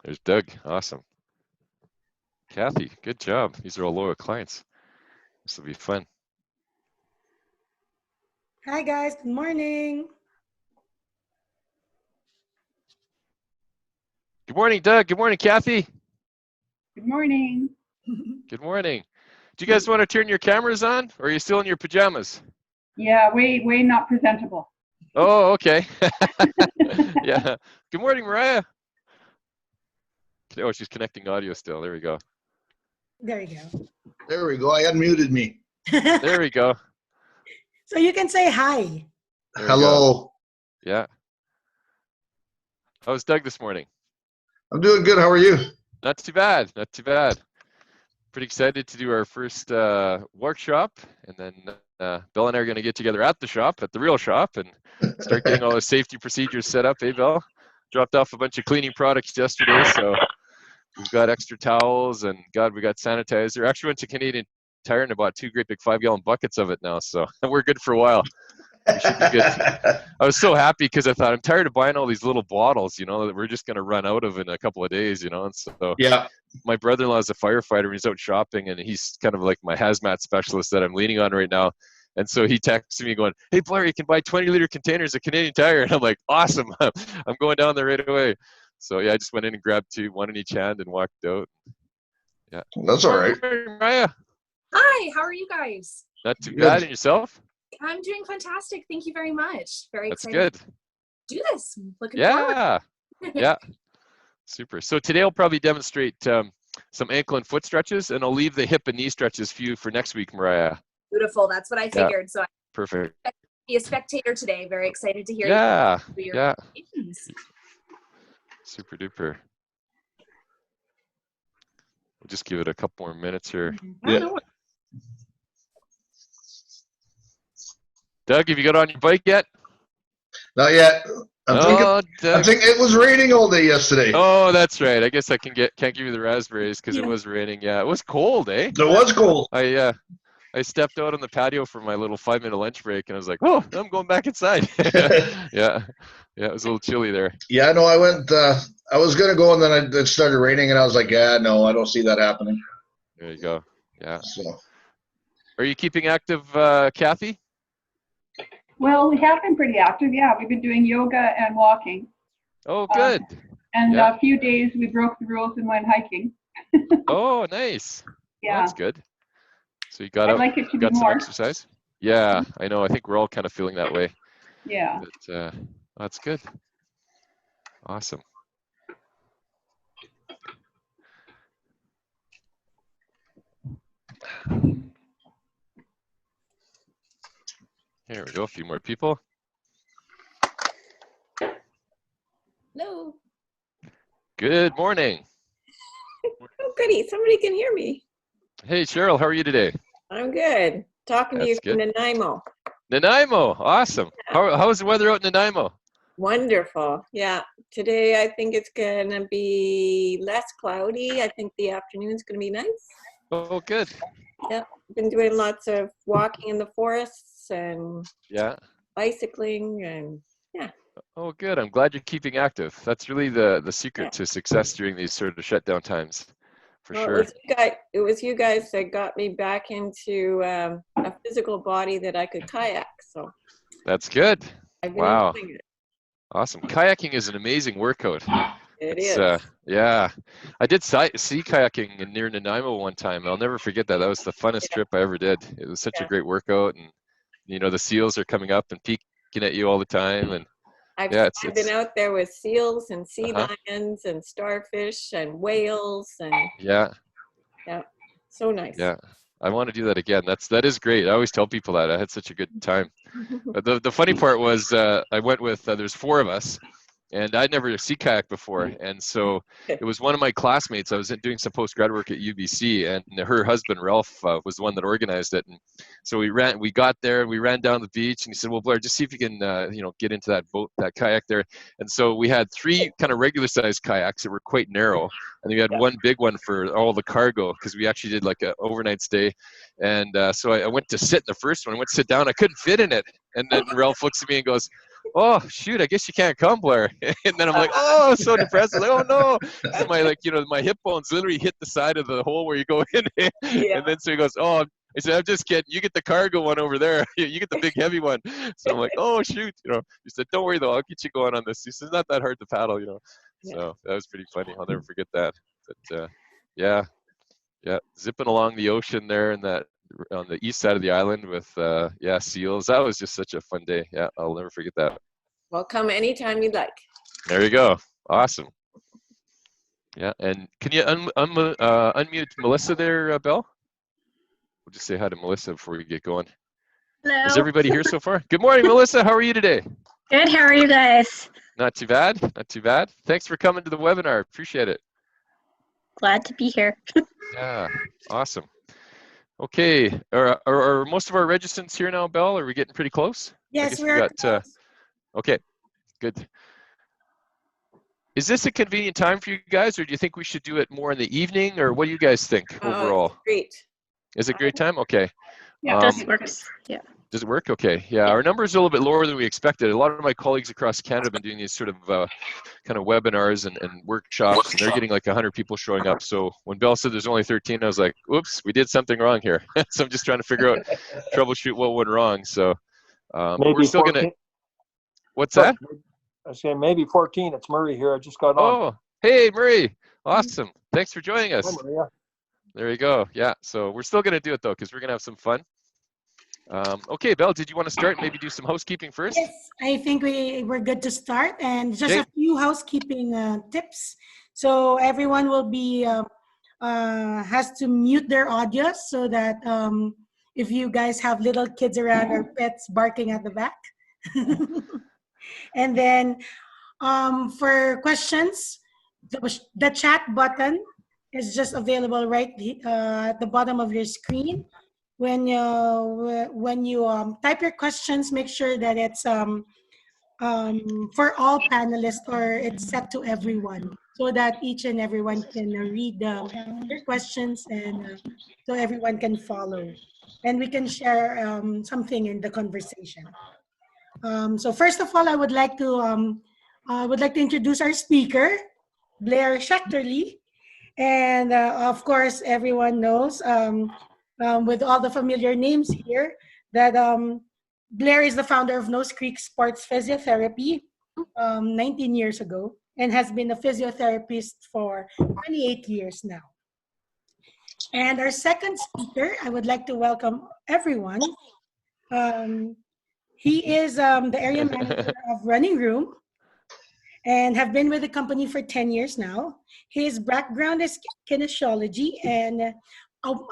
There's Doug. Awesome. Kathy, good job. These are all loyal clients. This will be fun. Hi guys, good morning. Good morning, Doug. Good morning, Kathy. Good morning. Good morning. Do you guys want to turn your cameras on, or are you still in your pajamas? Yeah, way not presentable. Oh, okay. Yeah. Good morning, Mariah. Oh, she's connecting audio still. There we go. There you go. There we go. I unmuted me. There we go. So you can say hi. Hello. Yeah. How's Doug this morning? I'm doing good. How are you? Not too bad. Not too bad. Pretty excited to do our first workshop, and then Bill and I are going to get together at the shop, at the real shop, and start getting all the safety procedures set up. Hey, Bill? Dropped off a bunch of cleaning products yesterday, so we've got extra towels, and God, we got sanitizer. Actually went to Canadian Tire and bought 2 great big 5-gallon buckets of it now, so we're good for a while. We should be good. I was so happy because I thought I'm tired of buying all these little bottles, you know, that we're just going to run out of in a couple of days, you know. And so Yeah. my brother-in-law is a firefighter. He's out shopping, and he's kind of like my hazmat specialist that I'm leaning on right now. And so he texted me going, "Hey, Blair, you can buy 20-liter containers of Canadian Tire." And I'm like, awesome. I'm going down there right away. So, yeah, I just went in and grabbed 2, 1 in each hand, and walked out. Yeah. That's all right. Mariah. Hi, how are you guys? Not too bad. And yourself? I'm doing fantastic. Thank you very much. Very That's excited good. to do this. Looking forward. Yeah. Yeah. Super. So today I'll probably demonstrate some ankle and foot stretches, and I'll leave the hip and knee stretches for next week, Mariah. Beautiful. That's what I figured. Yeah. So Perfect. I'm be a spectator today. Very excited to hear Yeah. your Yeah. presentations. Super duper. We'll just give it a couple more minutes here. Yeah. Doug, have you got on your bike yet? Not yet. I'm thinking it was raining all day yesterday. Oh, that's right. I guess I can't give you the raspberries because it was raining. Yeah, it was cold, eh? It was cold. I stepped out on the patio for my little 5-minute lunch break, and I was like, "Oh, I'm going back inside." Yeah, it was a little chilly there. Yeah, no, I went. I was gonna go, and then it started raining, and I was like, "Yeah, no, I don't see that happening." There you go. Yeah. So, are you keeping active, Kathy? Well, we have been pretty active. Yeah, we've been doing yoga and walking. Oh, good. And a few days we broke the rules and went hiking. Oh, nice. Yeah. Well, that's good. So you got out, like it to got be some more. exercise? Yeah, I know. I think we're all kind of feeling that way. Yeah. But, that's good. Awesome. Here we go. A few more people. Hello. Good morning. Oh, goody. Somebody can hear me. Hey, Cheryl. How are you today? I'm good. Talking to you from Nanaimo. Nanaimo. Awesome. How's the weather out in Nanaimo? Wonderful. Yeah. Today, I think it's going to be less cloudy. I think the afternoon's going to be nice. Oh, good. Yeah. Been doing lots of walking in the forests and bicycling and Oh, good. I'm glad you're keeping active. That's really the secret to success during these sort of shutdown times, for sure. It was you guys that got me back into a physical body that I could kayak. So that's good. I've been enjoying it. Awesome. Kayaking is an amazing workout. It is. Yeah. I did sea kayaking near Nanaimo one time. I'll never forget that. That was the funnest trip I ever did. It was such a great workout. And, you know, the seals are coming up and peeking at you all the time. And I've been out there with seals and sea lions and starfish and whales and so nice. Yeah, I want to do that again. That is great. I always tell people that. I had such a good time. The funny part was I went with there's 4 of us, and I'd never sea kayak before, and so it was one of my classmates. I was doing some post-grad work at UBC, and her husband Ralph was the one that organized it. And so we got there, and we ran down the beach, and he said, "Well, Blair, just see if you can get into that boat, that kayak there." And so we had 3 kind of regular-sized kayaks that were quite narrow, and then we had one big one for all the cargo because we actually did like an overnight stay. And so I went to sit in the first one. I went to sit down. I couldn't fit in it, and then Ralph looks at me and goes, oh shoot, I guess you can't come, Blair. And then I'm like, oh, so depressed. I'm like, oh no. So my my hip bones literally hit the side of the hole where you go in. And then so he goes, oh, I said, I'm just kidding. You get the cargo one over there. You get the big heavy one. So I'm like, oh shoot, He said, don't worry though, I'll get you going on this. He says, it's not that hard to paddle, So that was pretty funny. I'll never forget that. But yeah, zipping along the ocean there and that on the east side of the island with seals. That was just such a fun day. Yeah, I'll never forget that. Well, come anytime you'd like. There you go. Awesome. Yeah, and can you unmute Melissa there, Belle? We'll just say hi to Melissa before we get going. Hello. Is everybody here so far? Good morning, Melissa. How are you today? Good. How are you guys? Not too bad. Not too bad. Thanks for coming to the webinar. Appreciate it. Glad to be here. Yeah, awesome. Okay, are most of our registrants here now, Belle? Are we getting pretty close? Yes, we we're got. Okay, good. Is this a convenient time for you guys, or do you think we should do it more in the evening, or what do you guys think overall? Great. Is it a great time? Okay. Yeah, this works. Yeah. Does it work? Okay. Yeah, our numbers are a little bit lower than we expected. A lot of my colleagues across Canada have been doing these sort of kind of webinars and workshops, and they're getting like 100 people showing up. So when Belle said there's only 13, I was like, oops, we did something wrong here. So I'm just trying to figure out, troubleshoot what went wrong. So we're still going to, what's that? I was saying maybe 14. It's Murray here. I just got on. Oh, hey, Murray. Awesome. Thanks for joining us. Hi, Maria. There you go. Yeah. So we're still going to do it, though, because we're going to have some fun. Okay, Belle, did you want to start and maybe do some housekeeping first? Yes, I think we're good to start, and just a few housekeeping tips. So everyone will be has to mute their audio so that if you guys have little kids around or pets barking at the back. And then for questions, the chat button is just available right at the bottom of your screen. When you type your questions, make sure that it's for all panelists or it's set to everyone, so that each and everyone can read your questions and so everyone can follow, and we can share something in the conversation. So first of all, I would like to introduce our speaker, Blair Schachterle, and of course everyone knows. With all the familiar names here, that Blair is the founder of Nose Creek Sports Physiotherapy 19 years ago and has been a physiotherapist for 28 years now. And our second speaker, I would like to welcome everyone. He is the area manager of Running Room and have been with the company for 10 years now. His background is kinesiology and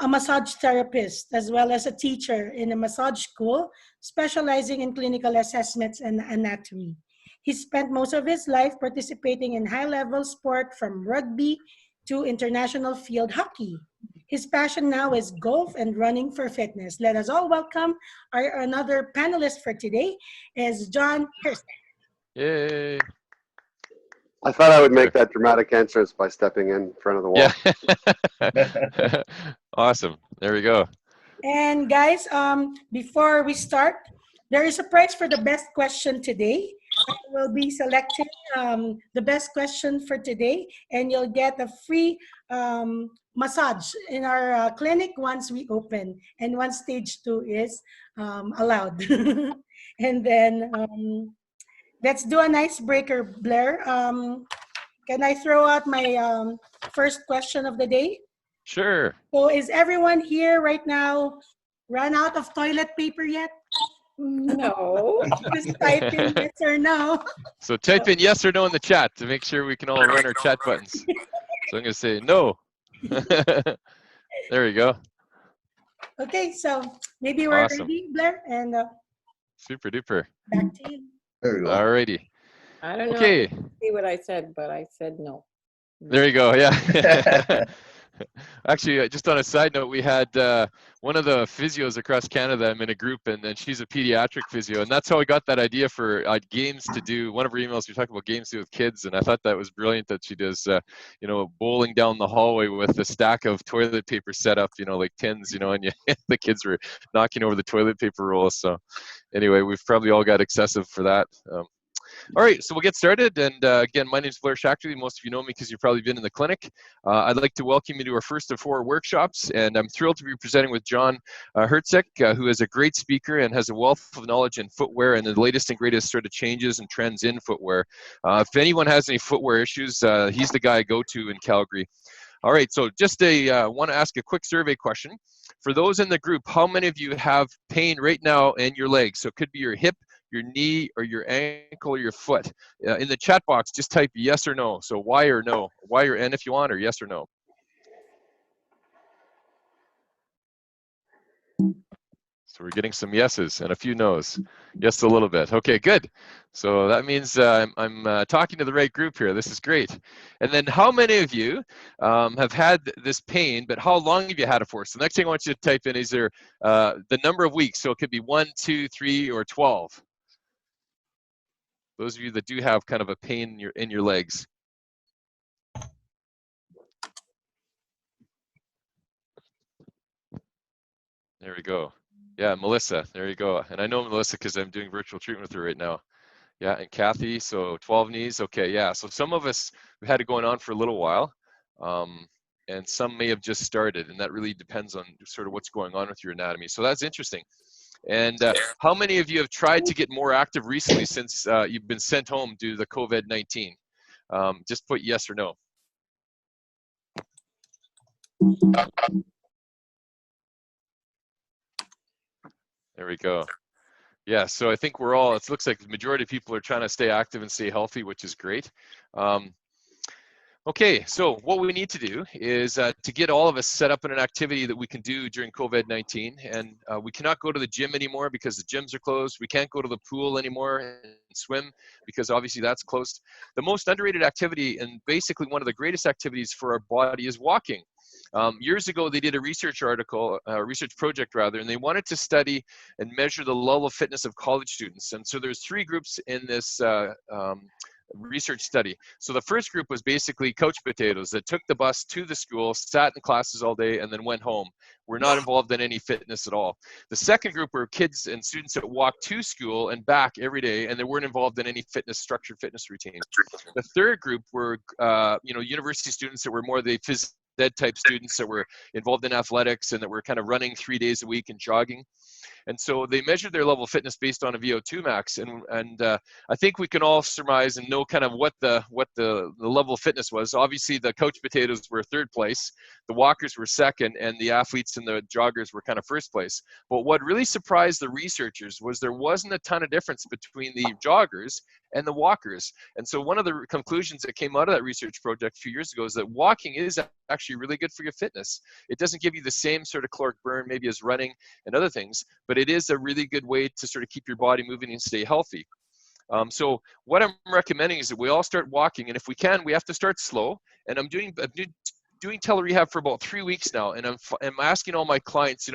a massage therapist, as well as a teacher in a massage school, specializing in clinical assessments and anatomy. He spent most of his life participating in high-level sport from rugby to international field hockey. His passion now is golf and running for fitness. Let us all welcome another panelist for today, is John Hyrstak. Yay. I thought I would make that dramatic entrance by stepping in front of the wall. Yeah. Awesome. There we go. And guys, before we start, there is a prize for the best question today. I will be selecting the best question for today, and you'll get a free massage in our clinic once we open, and once stage 2 is allowed. And then let's do an icebreaker, Blair. Can I throw out my first question of the day? Sure. So is everyone here right now run out of toilet paper yet? No. Just type in yes or no. So type in yes or no in the chat to make sure we can all run our chat buttons. So I'm going to say no. There you go. Okay, so maybe we're Awesome. ready, Blair, and Super duper. back to you. There we go. Alrighty. I don't know. Okay. See what I said, but I said no. There you go. Yeah. Actually, just on a side note, we had one of the physios across Canada. I'm in a group, and she's a pediatric physio, and that's how I got that idea for games to do. One of her emails, we talked about games to do with kids, and I thought that was brilliant that she does, bowling down the hallway with a stack of toilet paper set up, like tins, and the kids were knocking over the toilet paper rolls. So anyway, we've probably all got excessive for that. All right, so we'll get started. And again, my name is Blair Schachterle. Most of you know me because you've probably been in the clinic. I'd like to welcome you to our first of 4 workshops. And I'm thrilled to be presenting with John Hyrstak, who is a great speaker and has a wealth of knowledge in footwear and the latest and greatest sort of changes and trends in footwear. If anyone has any footwear issues, he's the guy I go to in Calgary. All right, so just want to ask a quick survey question. For those in the group, how many of you have pain right now in your legs? So it could be your hip, your knee, or your ankle, or your foot. In the chat box, just type yes or no. So Y or no, Y or N if you want, or yes or no. So we're getting some yeses and a few no's. Yes, a little bit. Okay, good. So that means I'm talking to the right group here. This is great. And then how many of you have had this pain, but how long have you had it for? So the next thing I want you to type in is there the number of weeks. So it could be 1, 2, 3, or 12. Those of you that do have kind of a pain in your legs. There we go. Yeah, Melissa, there you go. And I know Melissa because I'm doing virtual treatment with her right now. Yeah, and Kathy, so 12 knees. Okay, yeah. So some of us have had it going on for a little while, and some may have just started, and that really depends on sort of what's going on with your anatomy. So that's interesting. And how many of you have tried to get more active recently since you've been sent home due to the COVID-19? Just put yes or no. There we go. Yeah, so I think we're all, it looks like the majority of people are trying to stay active and stay healthy, which is great. Okay, so what we need to do is to get all of us set up in an activity that we can do during COVID-19. And we cannot go to the gym anymore because the gyms are closed. We can't go to the pool anymore and swim because obviously that's closed. The most underrated activity and basically one of the greatest activities for our body is walking. Years ago, they did a research project rather, and they wanted to study and measure the level of fitness of college students. And so there's 3 groups in this research study. So the first group was basically couch potatoes that took the bus to the school, sat in classes all day, and then went home. Were not involved in any fitness at all. The second group were kids and students that walked to school and back every day, and they weren't involved in any structured fitness routine. The third group were, university students that were more the phys ed type students that were involved in athletics and that were kind of running 3 days a week and jogging. And so they measured their level of fitness based on a VO2 max. And I think we can all surmise and know kind of what the level of fitness was. Obviously, the couch potatoes were 3rd place, the walkers were 2nd, and the athletes and the joggers were kind of 1st place. But what really surprised the researchers was there wasn't a ton of difference between the joggers and the walkers. And so one of the conclusions that came out of that research project a few years ago is that walking is actually really good for your fitness. It doesn't give you the same sort of caloric burn maybe as running and other things, but it is a really good way to sort of keep your body moving and stay healthy. So what I'm recommending is that we all start walking, and if we can, we have to start slow. And I'm doing telerehab for about 3 weeks now, and I'm asking all my clients,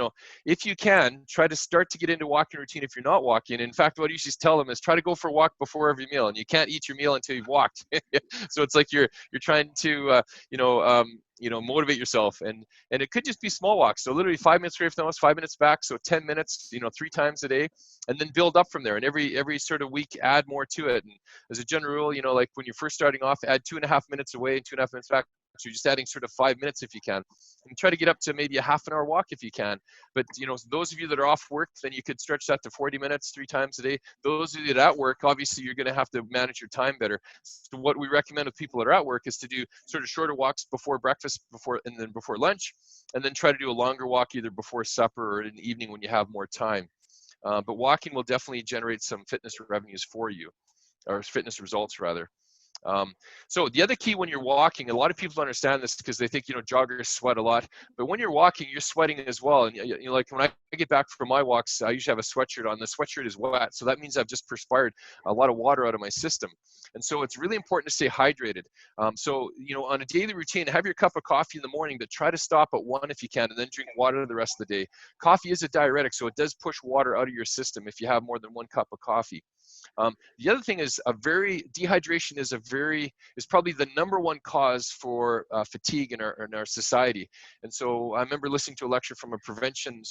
if you can, try to start to get into walking routine if you're not walking. In fact, what I usually tell them is try to go for a walk before every meal, and you can't eat your meal until you've walked. So it's like you're trying to motivate yourself, and it could just be small walks. So literally 5 minutes away from the house, 5 minutes back, so 10 minutes, 3 times a day, and then build up from there. And every sort of week, add more to it. And as a general rule, like when you're first starting off, add 2.5 minutes away and 2.5 minutes back. So you're just adding sort of 5 minutes if you can, and try to get up to maybe a half an hour walk if you can. But those of you that are off work, then you could stretch that to 40 minutes 3 times a day. Those of you that are at work, obviously you're going to have to manage your time better. So what we recommend with people that are at work is to do sort of shorter walks before breakfast, and then before lunch, and then try to do a longer walk either before supper or in the evening when you have more time. But walking will definitely generate some fitness revenues for you, or fitness results rather. So the other key when you're walking, a lot of people don't understand this because they think, joggers sweat a lot, but when you're walking, you're sweating as well. And like when I get back from my walks, I usually have a sweatshirt on. The sweatshirt is wet, so that means I've just perspired a lot of water out of my system. And so it's really important to stay hydrated. So on a daily routine, have your cup of coffee in the morning, but try to stop at 1 if you can, and then drink water the rest of the day. Coffee is a diuretic, so it does push water out of your system if you have more than 1 cup of coffee. The other thing is dehydration is probably the #1 cause for fatigue in our society. And so I remember listening to a lecture from a prevention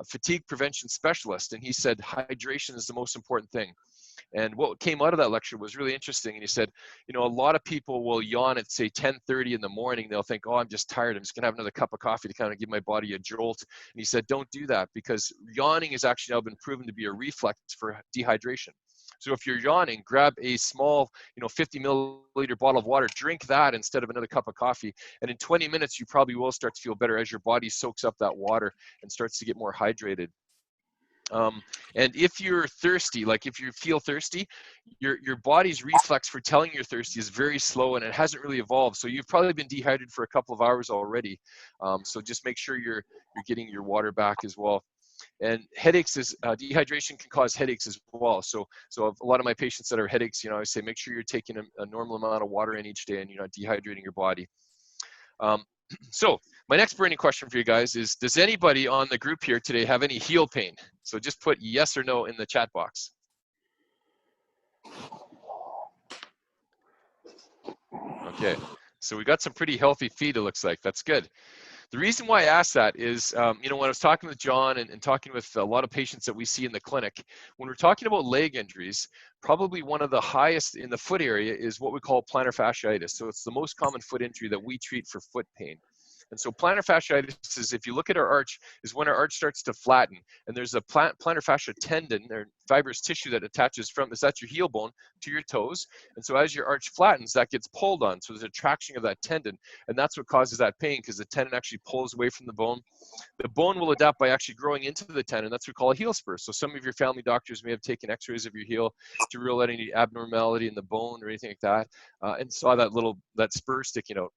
fatigue prevention specialist, and he said hydration is the most important thing. And what came out of that lecture was really interesting. And he said, a lot of people will yawn at, say, 10:30 in the morning. They'll think, oh, I'm just tired. I'm just going to have another cup of coffee to kind of give my body a jolt. And he said, don't do that, because yawning has actually now been proven to be a reflex for dehydration. So if you're yawning, grab a small, 50 milliliter bottle of water, drink that instead of another cup of coffee. And in 20 minutes, you probably will start to feel better as your body soaks up that water and starts to get more hydrated. And if you're thirsty, like if you feel thirsty, your body's reflex for telling you're thirsty is very slow, and it hasn't really evolved. So you've probably been dehydrated for a couple of hours already. So just make sure you're getting your water back as well. And headaches dehydration can cause headaches as well. So a lot of my patients that have headaches, I say make sure you're taking a normal amount of water in each day, and you're not dehydrating your body. So my next burning question for you guys is, does anybody on the group here today have any heel pain? So just put yes or no in the chat box. Okay, so we got some pretty healthy feet, it looks like. That's good. The reason why I asked that is, when I was talking with John and talking with a lot of patients that we see in the clinic, when we're talking about leg injuries, probably one of the highest in the foot area is what we call plantar fasciitis. So it's the most common foot injury that we treat for foot pain. And so plantar fasciitis is, if you look at our arch, is when our arch starts to flatten. And there's a plantar fascia tendon, or fibrous tissue that attaches that's your heel bone to your toes. And so as your arch flattens, that gets pulled on. So there's a traction of that tendon. And that's what causes that pain, because the tendon actually pulls away from the bone. The bone will adapt by actually growing into the tendon. That's what we call a heel spur. So some of your family doctors may have taken x-rays of your heel to rule out any abnormality in the bone or anything like that, and saw that spur sticking out.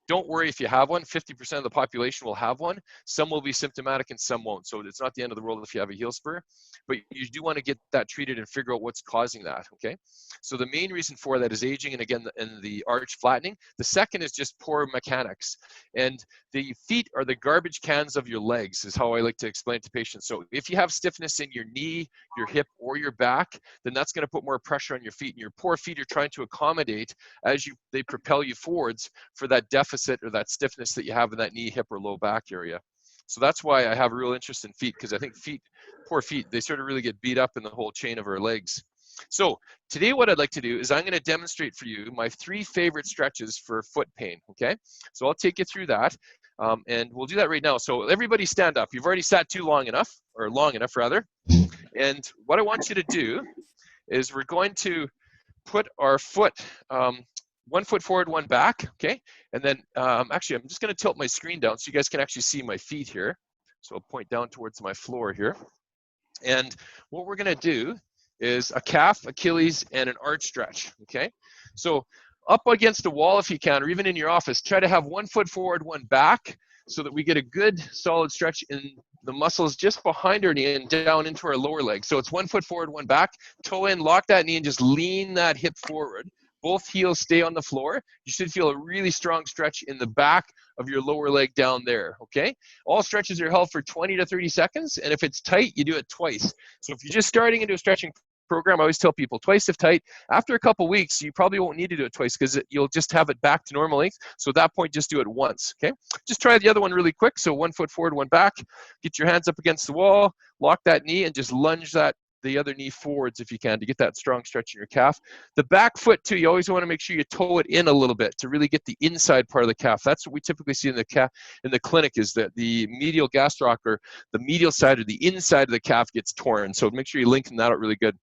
Don't worry if you have one. 50% of the population will have one. Some will be symptomatic and some won't. So it's not the end of the world if you have a heel spur, but you do want to get that treated and figure out what's causing that, okay? So the main reason for that is aging, and again, the arch flattening. The second is just poor mechanics. And the feet are the garbage cans of your legs, is how I like to explain to patients. So if you have stiffness in your knee, your hip, or your back, then that's going to put more pressure on your feet. And your poor feet are trying to accommodate as they propel you forwards for that deficit or that stiffness that you have in that knee, hip, or low back area. So that's why I have a real interest in feet, because I think poor feet, they sort of really get beat up in the whole chain of our legs. So today what I'd like to do is I'm going to demonstrate for you my 3 favorite stretches for foot pain, okay? So I'll take you through that, and we'll do that right now. So everybody stand up. You've already sat too long enough rather. And what I want you to do is we're going to put our foot, 1 foot forward, 1 back, okay? And then actually, I'm just going to tilt my screen down so you guys can actually see my feet here. So I'll point down towards my floor here. And what we're going to do is a calf, Achilles, and an arch stretch, okay? So up against a wall if you can, or even in your office, try to have 1 foot forward, 1 back, so that we get a good solid stretch in the muscles just behind our knee and down into our lower leg. So it's 1 foot forward, 1 back, toe in, lock that knee, and just lean that hip forward. Both heels stay on the floor. You should feel a really strong stretch in the back of your lower leg down there, okay? All stretches are held for 20 to 30 seconds, and if it's tight, you do it twice. So if you're just starting into a stretching program, I always tell people twice if tight. After a couple weeks, you probably won't need to do it twice because you'll just have it back to normal length. So at that point, just do it once, okay? Just try the other one really quick. So 1 foot forward, 1 back. Get your hands up against the wall, lock that knee, and just lunge the other knee forwards if you can to get that strong stretch in your calf. The back foot too, you always want to make sure you toe it in a little bit to really get the inside part of the calf. That's what we typically see in the clinic, is that the medial gastroc, or the medial side or the inside of the calf, gets torn. So make sure you lengthen that out really good.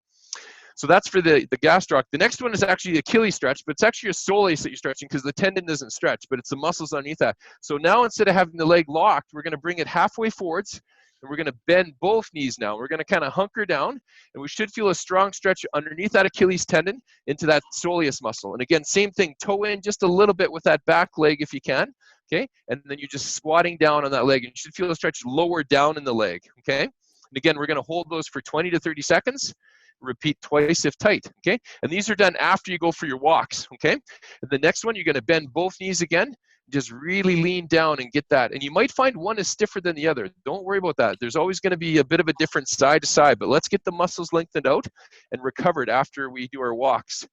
So that's for the gastroc. The next one is actually the Achilles stretch, but it's actually a soleus that you're stretching because the tendon doesn't stretch, but it's the muscles underneath that. So now instead of having the leg locked, we're going to bring it halfway forwards, And we're going to bend both knees now. We're going to kind of hunker down, and we should feel a strong stretch underneath that Achilles tendon into that soleus muscle. And again, same thing, toe in just a little bit with that back leg if you can, okay? And then you're just squatting down on that leg. And you should feel a stretch lower down in the leg, okay? And again, we're going to hold those for 20 to 30 seconds. Repeat twice if tight, okay? And these are done after you go for your walks, okay? And the next one, you're going to bend both knees again. Just really lean down and get that. And you might find one is stiffer than the other. Don't worry about that. There's always going to be a bit of a difference side to side, but let's get the muscles lengthened out and recovered after we do our walks.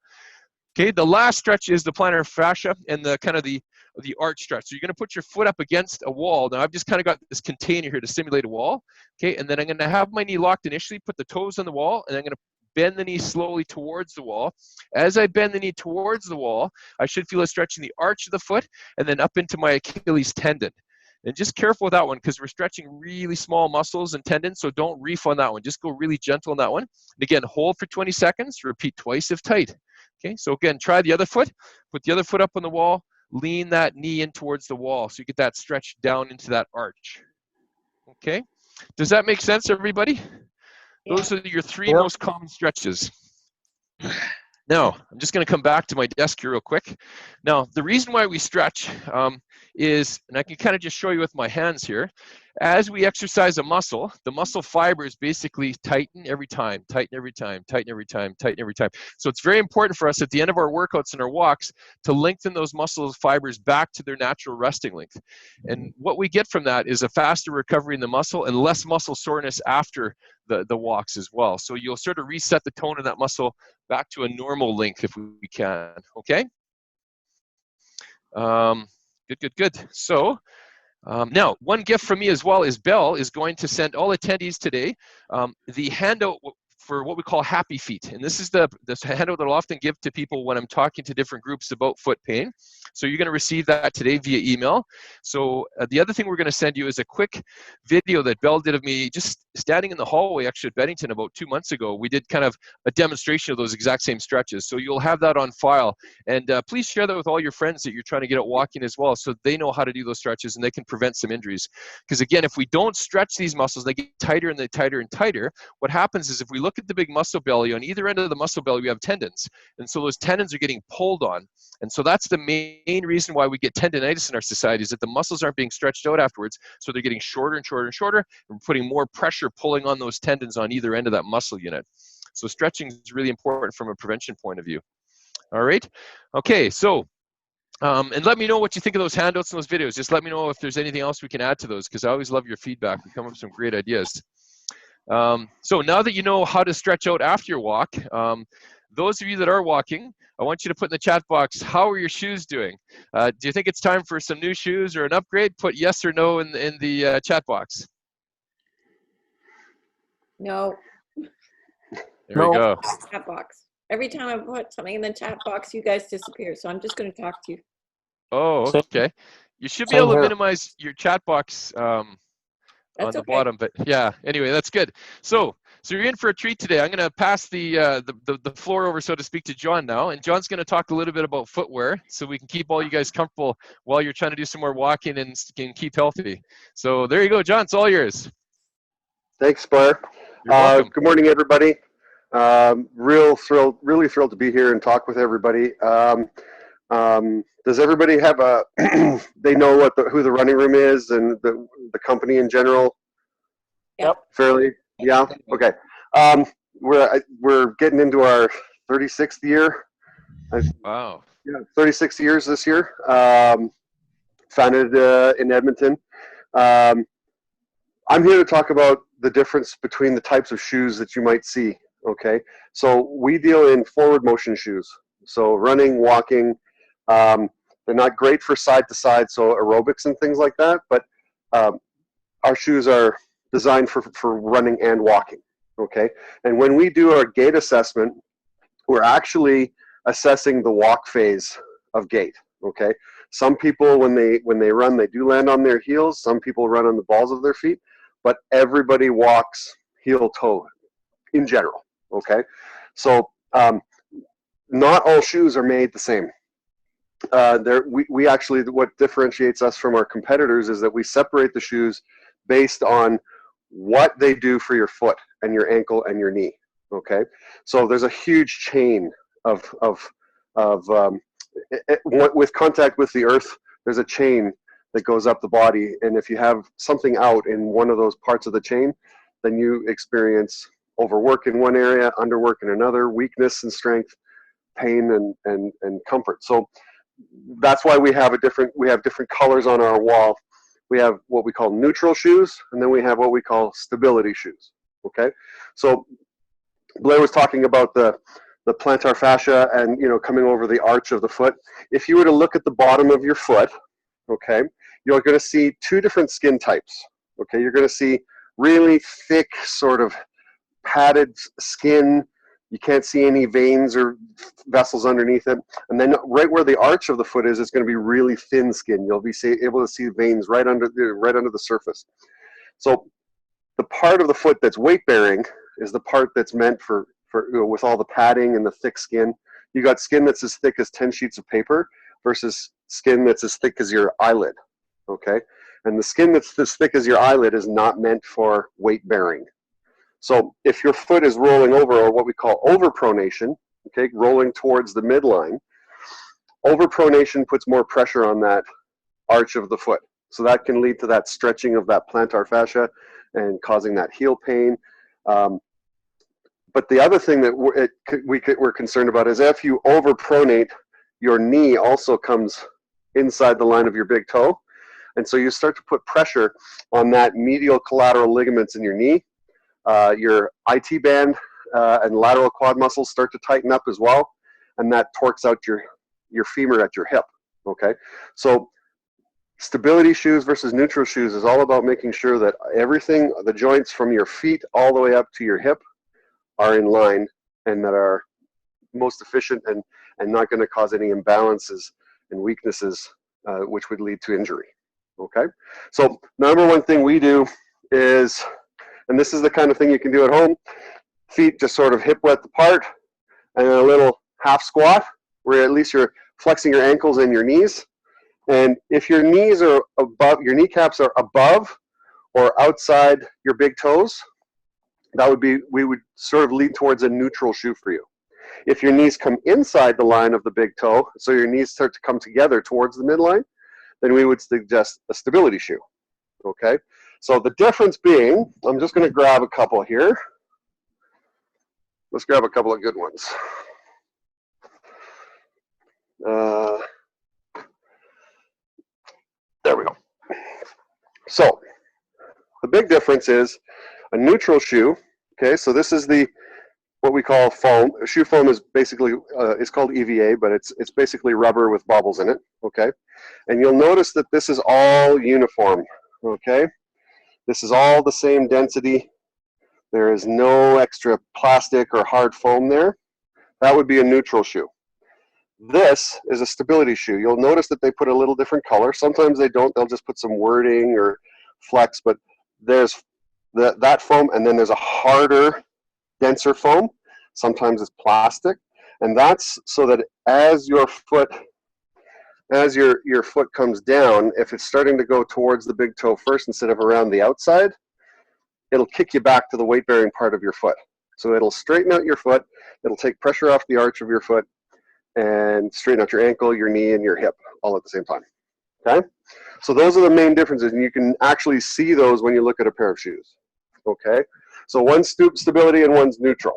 Okay, the last stretch is the plantar fascia and the kind of the arch stretch. So you're going to put your foot up against a wall. Now I've just kind of got this container here to simulate a wall. Okay, and then I'm going to have my knee locked initially, put the toes on the wall, and I'm going to bend the knee slowly towards the wall. As I bend the knee towards the wall, I should feel a stretch in the arch of the foot and then up into my Achilles tendon. And just careful with that one because we're stretching really small muscles and tendons, so don't reef on that one. Just go really gentle on that one. And again, hold for 20 seconds, repeat twice if tight. Okay, so again, try the other foot. Put the other foot up on the wall, lean that knee in towards the wall so you get that stretch down into that arch. Okay, does that make sense, everybody? Those are your three most common stretches. Now, I'm just going to come back to my desk here real quick. Now, the reason why we stretch is, and I can kind of just show you with my hands here, as we exercise a muscle, the muscle fibers basically tighten every time, tighten every time, tighten every time, tighten every time. So it's very important for us at the end of our workouts and our walks to lengthen those muscle fibers back to their natural resting length. And what we get from that is a faster recovery in the muscle and less muscle soreness after the walks as well. So you'll sort of reset the tone of that muscle back to a normal length if we can, okay? Good. So now, one gift from me as well is Belle is going to send all attendees today the handout for what we call Happy Feet. And this is the handout that I'll often give to people when I'm talking to different groups about foot pain. So you're going to receive that today via email. So the other thing we're going to send you is a quick video that Belle did of me just standing in the hallway actually at Bennington about 2 months ago. We did kind of a demonstration of those exact same stretches. So you'll have that on file. And please share that with all your friends that you're trying to get out walking as well so they know how to do those stretches and they can prevent some injuries. Because again, if we don't stretch these muscles, they get tighter and tighter and tighter. What happens is if we look at the big muscle belly, on either end of the muscle belly, we have tendons. And so those tendons are getting pulled on. And so that's the main reason why we get tendonitis in our society is that the muscles aren't being stretched out afterwards. So they're getting shorter and shorter and shorter and putting more pressure pulling on those tendons on either end of that muscle unit. So stretching is really important from a prevention point of view. All right. Okay. So, and let me know what you think of those handouts and those videos. Just let me know if there's anything else we can add to those because I always love your feedback. We come up with some great ideas. So now that you know how to stretch out after your walk, those of you that are walking, I want you to put in the chat box, how are your shoes doing? Do you think it's time for some new shoes or an upgrade? Put yes or no in the chat box. No. There we go. Chat box. Every time I put something in the chat box, you guys disappear. So I'm just going to talk to you. Oh, okay. You should be able to minimize your chat box on the bottom, but yeah. Anyway, that's good. So you're in for a treat today. I'm going to pass the floor over, so to speak, to John now, and John's going to talk a little bit about footwear, so we can keep all you guys comfortable while you're trying to do some more walking and keep healthy. So there you go, John. It's all yours. Thanks, Blair. Good morning, everybody. Really thrilled to be here and talk with everybody. Does everybody have they know who the running room is and the company in general? Yep. Fairly? Yeah? Okay. We're getting into our 36th year. Wow. Yeah, 36 years this year. Founded in Edmonton. I'm here to talk about the difference between the types of shoes that you might see. Okay. So we deal in forward motion shoes. So running, walking, they're not great for side to side, so aerobics and things like that, but our shoes are designed for running and walking, okay? And when we do our gait assessment, we're actually assessing the walk phase of gait, okay? Some people, when they run, they do land on their heels. Some people run on the balls of their feet, but everybody walks heel-toe in general, okay? So not all shoes are made the same. We actually, what differentiates us from our competitors is that we separate the shoes based on what they do for your foot and your ankle and your knee. Okay, so there's a huge chain with contact with the earth. There's a chain that goes up the body, and if you have something out in one of those parts of the chain, then you experience overwork in one area, underwork in another, weakness and strength, pain and comfort. So that's why we have different colors on our wall. We have what we call neutral shoes, and then we have what we call stability shoes. Okay, so Blair was talking about the plantar fascia and, you know, coming over the arch of the foot. If you were to look at the bottom of your foot, okay, you're going to see two different skin types. Okay, you're going to see really thick, sort of padded skin. You can't see any veins or vessels underneath it. And then right where the arch of the foot is, it's going to be really thin skin. You'll be able to see veins right under the surface. So the part of the foot that's weight bearing is the part that's meant for you know, with all the padding and the thick skin. You got skin that's as thick as 10 sheets of paper versus skin that's as thick as your eyelid. Okay, and the skin that's as thick as your eyelid is not meant for weight bearing. So if your foot is rolling over, or what we call overpronation, okay, rolling towards the midline, overpronation puts more pressure on that arch of the foot. So that can lead to that stretching of that plantar fascia and causing that heel pain. But the other thing that we're concerned about is if you overpronate, your knee also comes inside the line of your big toe. And so you start to put pressure on that medial collateral ligaments in your knee. Your IT band and lateral quad muscles start to tighten up as well. And that torques out your femur at your hip. Okay, so stability shoes versus neutral shoes is all about making sure that everything, the joints from your feet all the way up to your hip, are in line and that are most efficient and not going to cause any imbalances and weaknesses, which would lead to injury. Okay, so number one thing we do is, and this is the kind of thing you can do at home, feet just sort of hip width apart and a little half squat where at least you're flexing your ankles and your knees. And if your knees are above, your kneecaps are above or outside your big toes, that would be, we would sort of lead towards a neutral shoe for you. If your knees come inside the line of the big toe, so your knees start to come together towards the midline, then we would suggest a stability shoe. Okay, so the difference being, I'm just going to grab a couple here. Let's grab a couple of good ones. There we go. So the big difference is a neutral shoe. Okay, so this is what we call foam. Shoe foam is basically it's called EVA, but it's basically rubber with bubbles in it. Okay, and you'll notice that this is all uniform. Okay, this is all the same density. There is no extra plastic or hard foam there. That would be a neutral shoe. This is a stability shoe. You'll notice that they put a little different color. Sometimes they don't. They'll just put some wording or flex, but there's that foam, and then there's a harder, denser foam. Sometimes it's plastic, and that's so that as your foot comes down, if it's starting to go towards the big toe first instead of around the outside, it'll kick you back to the weight-bearing part of your foot. So it'll straighten out your foot. It'll take pressure off the arch of your foot and straighten out your ankle, your knee, and your hip all at the same time. Okay? So those are the main differences, and you can actually see those when you look at a pair of shoes. Okay? So one's stability and one's neutral.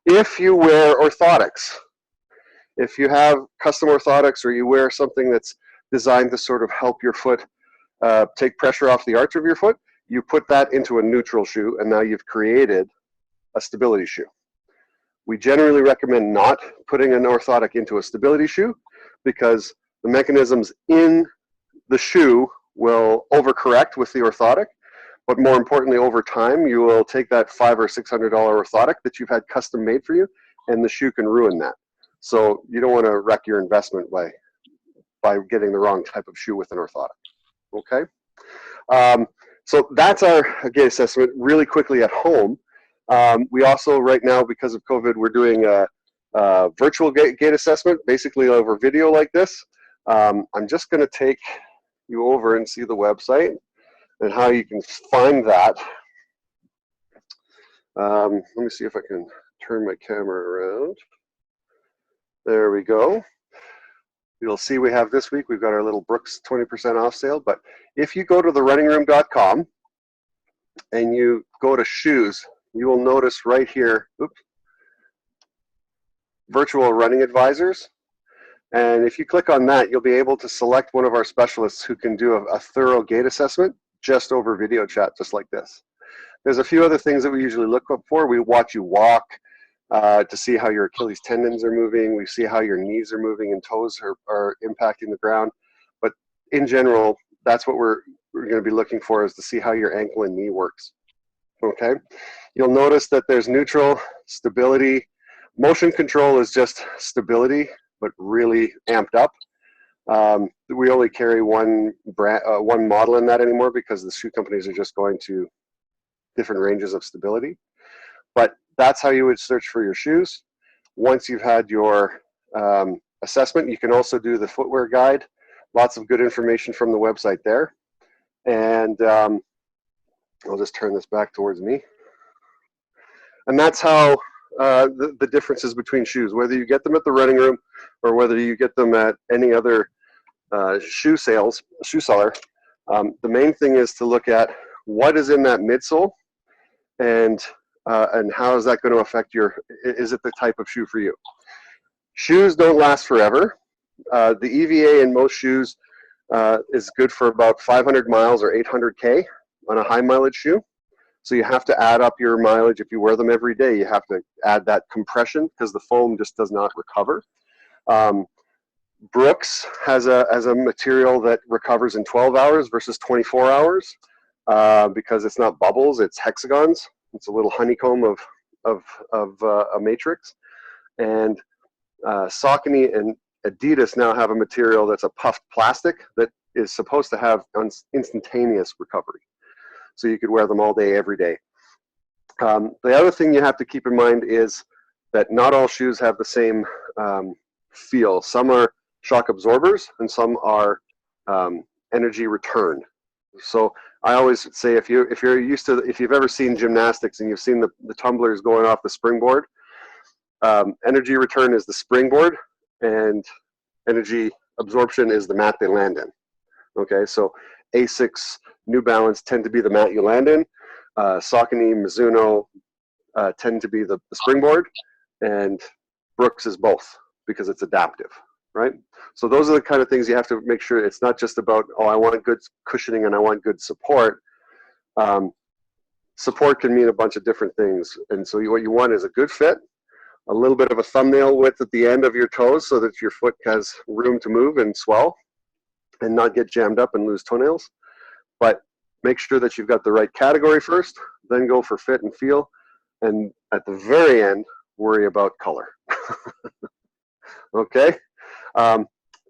If you wear orthotics, if you have custom orthotics or you wear something that's designed to sort of help your foot take pressure off the arch of your foot, you put that into a neutral shoe, and now you've created a stability shoe. We generally recommend not putting an orthotic into a stability shoe because the mechanisms in the shoe will overcorrect with the orthotic, but more importantly, over time, you will take that $500 or $600 orthotic that you've had custom made for you, and the shoe can ruin that. So you don't want to wreck your investment by getting the wrong type of shoe with an orthotic. Okay? So that's our gait assessment really quickly at home. We also, right now, because of COVID, we're doing a virtual gait assessment, basically over video like this. I'm just going to take you over and see the website. and how you can find that. Let me see if I can turn my camera around. There we go. You'll see we have this week, we've got our little Brooks 20% off sale. But if you go to therunningroom.com and you go to shoes, you will notice right here, oops, virtual running advisors. And if you click on that, you'll be able to select one of our specialists who can do a thorough gait assessment just over video chat, just like this. There's a few other things that we usually look up for. We watch you walk to see how your Achilles tendons are moving. We see how your knees are moving and toes are impacting the ground. But in general, that's what we're going to be looking for, is to see how your ankle and knee works. Okay? You'll notice that there's neutral, stability. Motion control is just stability, but really amped up. We only carry one model in that anymore because the shoe companies are just going to different ranges of stability. But that's how you would search for your shoes. Once you've had your assessment, you can also do the footwear guide. Lots of good information from the website there. And I'll just turn this back towards me. And that's how the differences between shoes, whether you get them at the Running Room or whether you get them at any other shoe seller. The main thing is to look at what is in that midsole, and how is that going to affect is it the type of shoe for you? Shoes don't last forever. The EVA in most shoes is good for about 500 miles or 800K on a high mileage shoe. So you have to add up your mileage. If you wear them every day, you have to add that compression because the foam just does not recover. Brooks has a material that recovers in 12 hours versus 24 hours because it's not bubbles, it's hexagons. It's a little honeycomb of a matrix. And Saucony and Adidas now have a material that's a puffed plastic that is supposed to have instantaneous recovery. So you could wear them all day, every day. The other thing you have to keep in mind is that not all shoes have the same feel. Some are shock absorbers and some are energy return. So I always say if you've ever seen gymnastics and you've seen the tumblers going off the springboard, energy return is the springboard and energy absorption is the mat they land in. Okay, so Asics, New Balance tend to be the mat you land in. Saucony, Mizuno tend to be the springboard, and Brooks is both because it's adaptive, right? So those are the kind of things you have to make sure. It's not just about, oh, I want good cushioning and I want good support. Support can mean a bunch of different things, and so what you want is a good fit, a little bit of a thumbnail width at the end of your toes so that your foot has room to move and swell and not get jammed up and lose toenails. But make sure that you've got the right category first, then go for fit and feel, and at the very end, worry about color. Okay?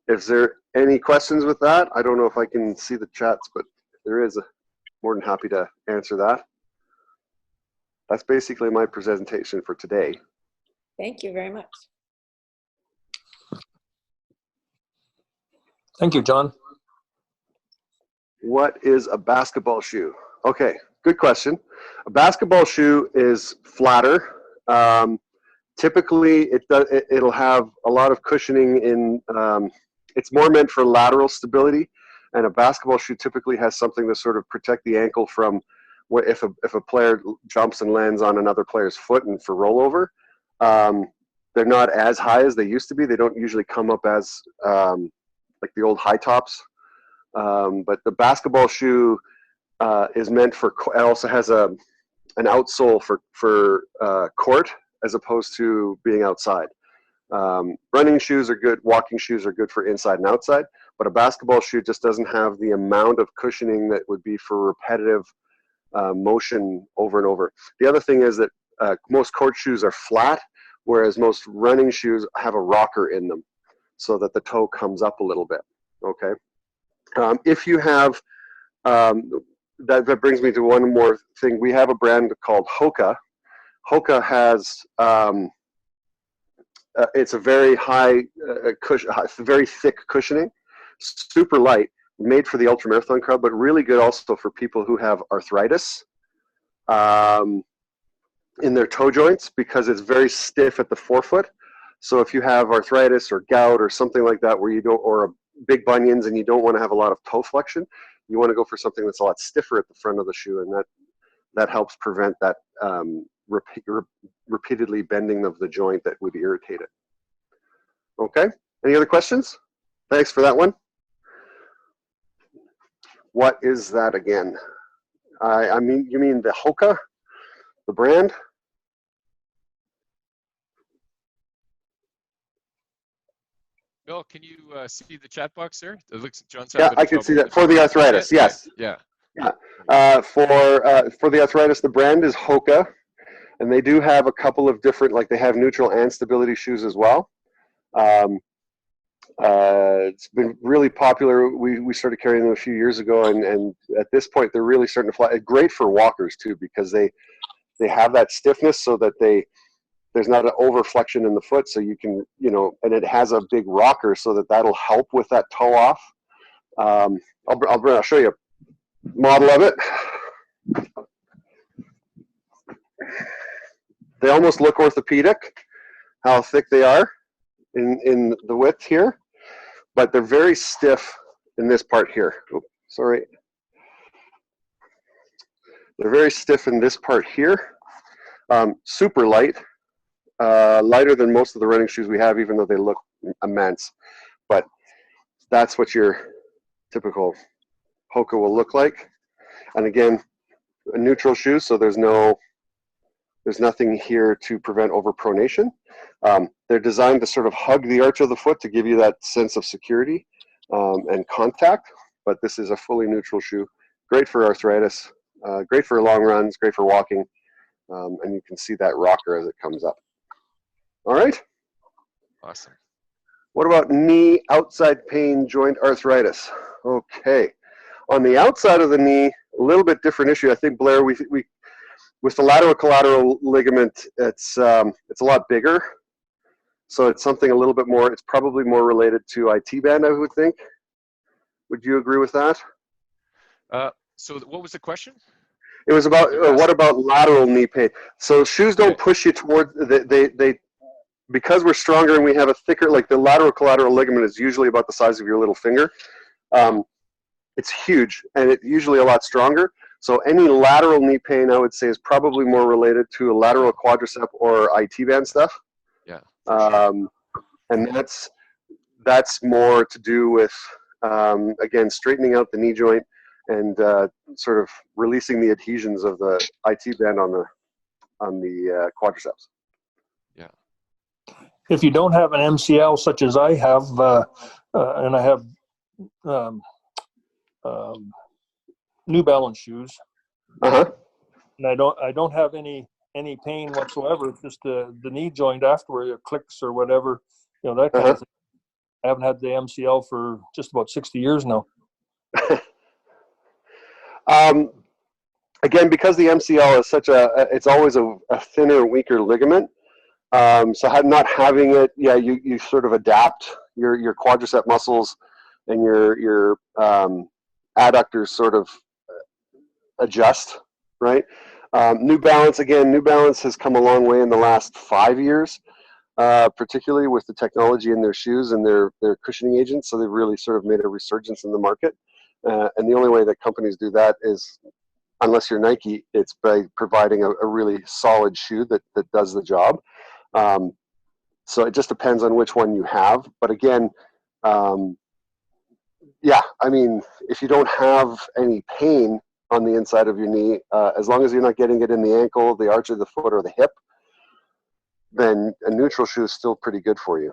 Is there any questions with that? I don't know if I can see the chats, but if there is, more than happy to answer that. That's basically my presentation for today. Thank you very much. Thank you, John. What is a basketball shoe? Okay, good question. A basketball shoe is flatter. Typically, it'll have a lot of cushioning in. It's more meant for lateral stability, and a basketball shoe typically has something to sort of protect the ankle from if a player jumps and lands on another player's foot and for rollover. They're not as high as they used to be. They don't usually come up as like the old high tops. But the basketball shoe is meant for. It also has an outsole for court as opposed to being outside. Running shoes are good. Walking shoes are good for inside and outside. But a basketball shoe just doesn't have the amount of cushioning that would be for repetitive motion over and over. The other thing is that most court shoes are flat, whereas most running shoes have a rocker in them so that the toe comes up a little bit. Okay. If you have, that brings me to one more thing. We have a brand called Hoka. Hoka has, it's a very high, very thick cushioning, super light, made for the ultramarathon crowd, but really good also for people who have arthritis in their toe joints, because it's very stiff at the forefoot. So if you have arthritis or gout or something like that, where you don't, or big bunions and you don't want to have a lot of toe flexion, you want to go for something that's a lot stiffer at the front of the shoe, and that helps prevent that repeatedly bending of the joint that would irritate it. Okay, any other questions? Thanks for that one. What is that again? I mean, you mean the Hoka, the brand? Bill, can you see the chat box there? It looks John's Yeah, having I can trouble see that with for the arthritis. Yeah, Yes. Yeah. For the arthritis, the brand is Hoka, and they do have a couple of different, like they have neutral and stability shoes as well. It's been really popular. We started carrying them a few years ago, and at this point they're really starting to fly. Great for walkers too, because they have that stiffness so that there's not an overflexion in the foot, so you can, and it has a big rocker so that'll help with that toe off. I'll show you a model of it. They almost look orthopedic, how thick they are in the width here, but they're very stiff in this part here. Oops, sorry. They're very stiff in this part here. Super light, lighter than most of the running shoes we have, even though they look immense. But that's what your typical Hoka will look like. And again, a neutral shoe, so there's nothing here to prevent overpronation. They're designed to sort of hug the arch of the foot to give you that sense of security and contact, but this is a fully neutral shoe. Great for arthritis, great for long runs, great for walking, and you can see that rocker as it comes up. All right? Awesome. What about knee outside pain, joint arthritis? Okay. On the outside of the knee, a little bit different issue. I think, Blair, with the lateral collateral ligament, it's a lot bigger. So it's something a little bit more, it's probably more related to IT band, I would think. Would you agree with that? So what was the question? It was about, what about lateral knee pain? So shoes don't push you toward, they because we're stronger and we have a thicker, like the lateral collateral ligament is usually about the size of your little finger. It's huge and it's usually a lot stronger. So any lateral knee pain, I would say, is probably more related to a lateral quadricep or IT band stuff. Yeah. And that's more to do with, again, straightening out the knee joint and sort of releasing the adhesions of the IT band on the quadriceps. Yeah. If you don't have an MCL such as I have, and I have New Balance shoes, and I don't have any pain whatsoever. It's just the knee joint afterward, it clicks or whatever, that kind of thing. I haven't had the MCL for just about 60 years now. Again, because the MCL is it's always a thinner, weaker ligament. So not having it, yeah, you sort of adapt your quadricep muscles and your adductors sort of adjust, right? New Balance has come a long way in the last 5 years, particularly with the technology in their shoes and their cushioning agents. So they've really sort of made a resurgence in the market. And the only way that companies do that is, unless you're Nike, it's by providing a really solid shoe that does the job. So it just depends on which one you have. But again, yeah, I mean, if you don't have any pain on the inside of your knee, as long as you're not getting it in the ankle, the arch of the foot, or the hip, then a neutral shoe is still pretty good for you.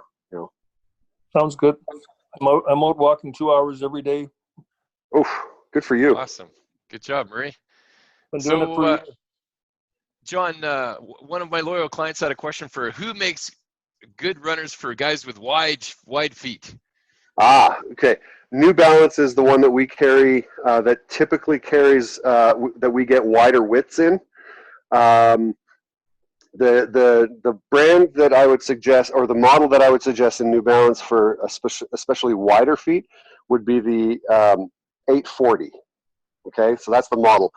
Sounds good. I'm out walking 2 hours every day. Oof, good for you. Awesome. Good job, Murray. Been doing it for years. John, one of my loyal clients had a question for who makes good runners for guys with wide feet. Okay. New Balance is the one that we carry, that typically carries, that we get wider widths in. The brand that I would suggest, or the model that I would suggest in New Balance for especially wider feet, would be the 840. Okay, so that's the model.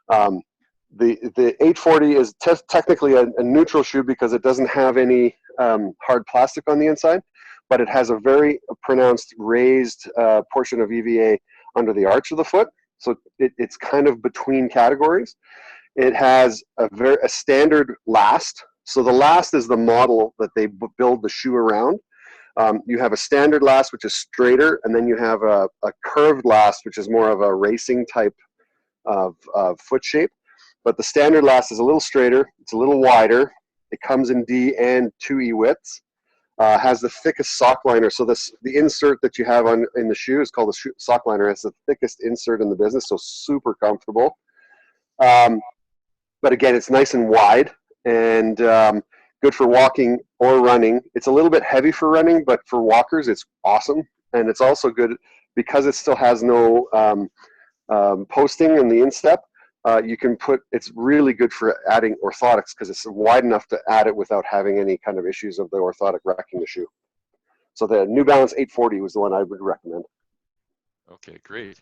The 840 is technically a neutral shoe because it doesn't have any hard plastic on the inside, but it has a very pronounced raised portion of EVA under the arch of the foot. So it's kind of between categories. It has a standard last. So the last is the model that they build the shoe around. You have a standard last, which is straighter, and then you have a curved last, which is more of a racing type of foot shape. But the standard last is a little straighter, it's a little wider. It comes in D and 2E widths. Has the thickest sock liner. So the insert that you have in the shoe is called a sock liner. It's the thickest insert in the business, so super comfortable. But again, it's nice and wide and good for walking or running. It's a little bit heavy for running, but for walkers, it's awesome. And it's also good because it still has no posting in the instep. You can it's really good for adding orthotics because it's wide enough to add it without having any kind of issues of the orthotic wrecking the shoe. So the New Balance 840 was the one I would recommend. Okay, great.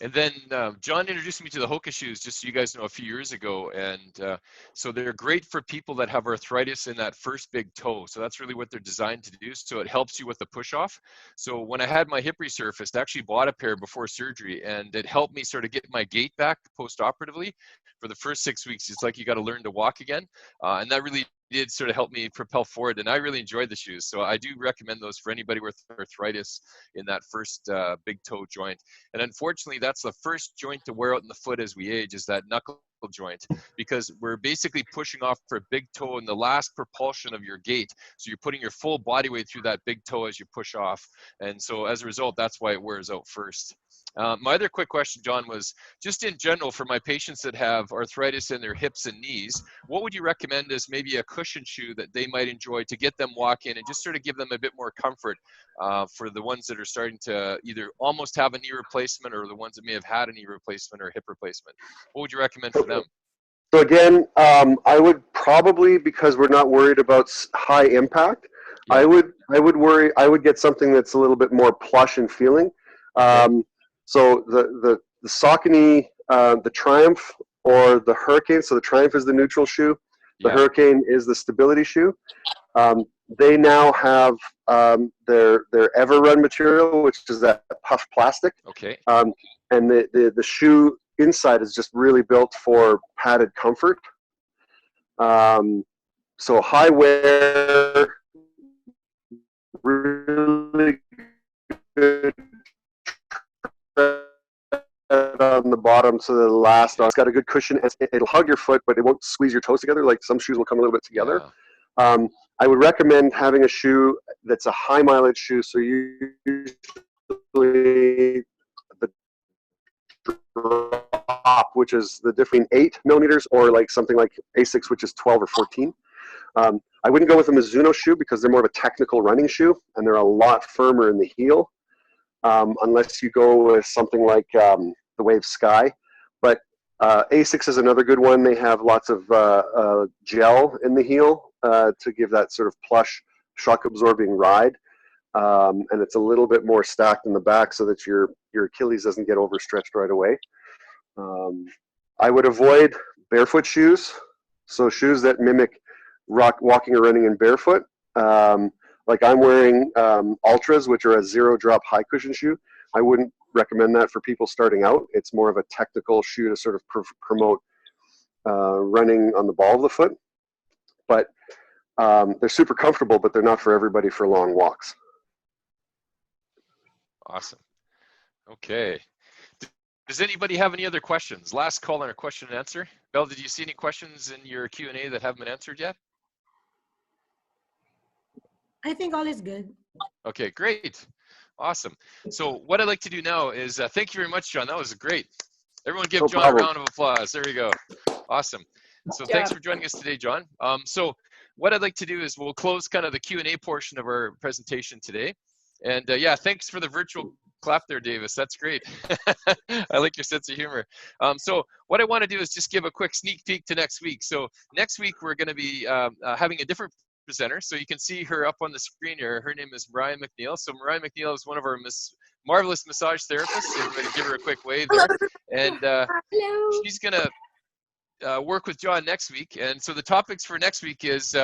And then John introduced me to the Hoka shoes, just so you guys know, a few years ago. And so they're great for people that have arthritis in that first big toe. So that's really what they're designed to do. So it helps you with the push off. So when I had my hip resurfaced, I actually bought a pair before surgery, and it helped me sort of get my gait back post-operatively. For the first 6 weeks, it's like you got to learn to walk again. And that really did sort of help me propel forward, and I really enjoyed the shoes. So I do recommend those for anybody with arthritis in that first big toe joint. And unfortunately, that's the first joint to wear out in the foot as we age, is that knuckle joint, because we're basically pushing off for a big toe in the last propulsion of your gait. So you're putting your full body weight through that big toe as you push off. And so as a result, that's why it wears out first. My other quick question, John, was just in general for my patients that have arthritis in their hips and knees, what would you recommend as maybe a cushion shoe that they might enjoy to get them walking and just sort of give them a bit more comfort for the ones that are starting to either almost have a knee replacement or the ones that may have had a knee replacement or hip replacement? What would you recommend for them? So again, I would probably, because we're not worried about high impact, yeah. I would get something that's a little bit more plush in feeling. So the Saucony, the Triumph or the Hurricane. So the Triumph is the neutral shoe. The Hurricane is the stability shoe. They now have their Everrun material, which is that puff plastic. Okay. And the shoe inside is just really built for padded comfort. So high wear, really good on the bottom, so the last it's got a good cushion. It'll hug your foot, but it won't squeeze your toes together. Like some shoes will come a little bit together. Yeah. I would recommend having a shoe that's a high mileage shoe. So usually the drop, which is the difference 8 millimeters, or like something like Asics, which is 12 or 14. I wouldn't go with a Mizuno shoe because they're more of a technical running shoe, and they're a lot firmer in the heel. Unless you go with something like the Wave Sky. But Asics is another good one. They have lots of gel in the heel to give that sort of plush, shock-absorbing ride. And it's a little bit more stacked in the back so that your Achilles doesn't get overstretched right away. I would avoid barefoot shoes, so shoes that mimic walking or running in barefoot. Like I'm wearing Ultras, which are a zero-drop high cushion shoe. I wouldn't recommend that for people starting out. It's more of a technical shoe to sort of promote running on the ball of the foot. But they're super comfortable, but they're not for everybody for long walks. Awesome. Okay. Does anybody have any other questions? Last call on our question and answer. Belle, did you see any questions in your Q&A that haven't been answered yet? I think all is good. Okay, great. Awesome. So what I'd like to do now is, thank you very much, John. That was great. Everyone give John a round of applause. There you go. Awesome. So thanks for joining us today, John. So what I'd like to do is we'll close kind of the Q&A portion of our presentation today. And yeah, thanks for the virtual clap there, Davis. That's great. I like your sense of humor. So what I want to do is just give a quick sneak peek to next week. So next week, we're going to be having a different presenter. So you can see her up on the screen here. Her name is Mariah McNeil. So Mariah McNeil is one of our marvelous massage therapists. Everybody give her a quick wave there. And Hello. she's going to work with John next week. And so the topics for next week is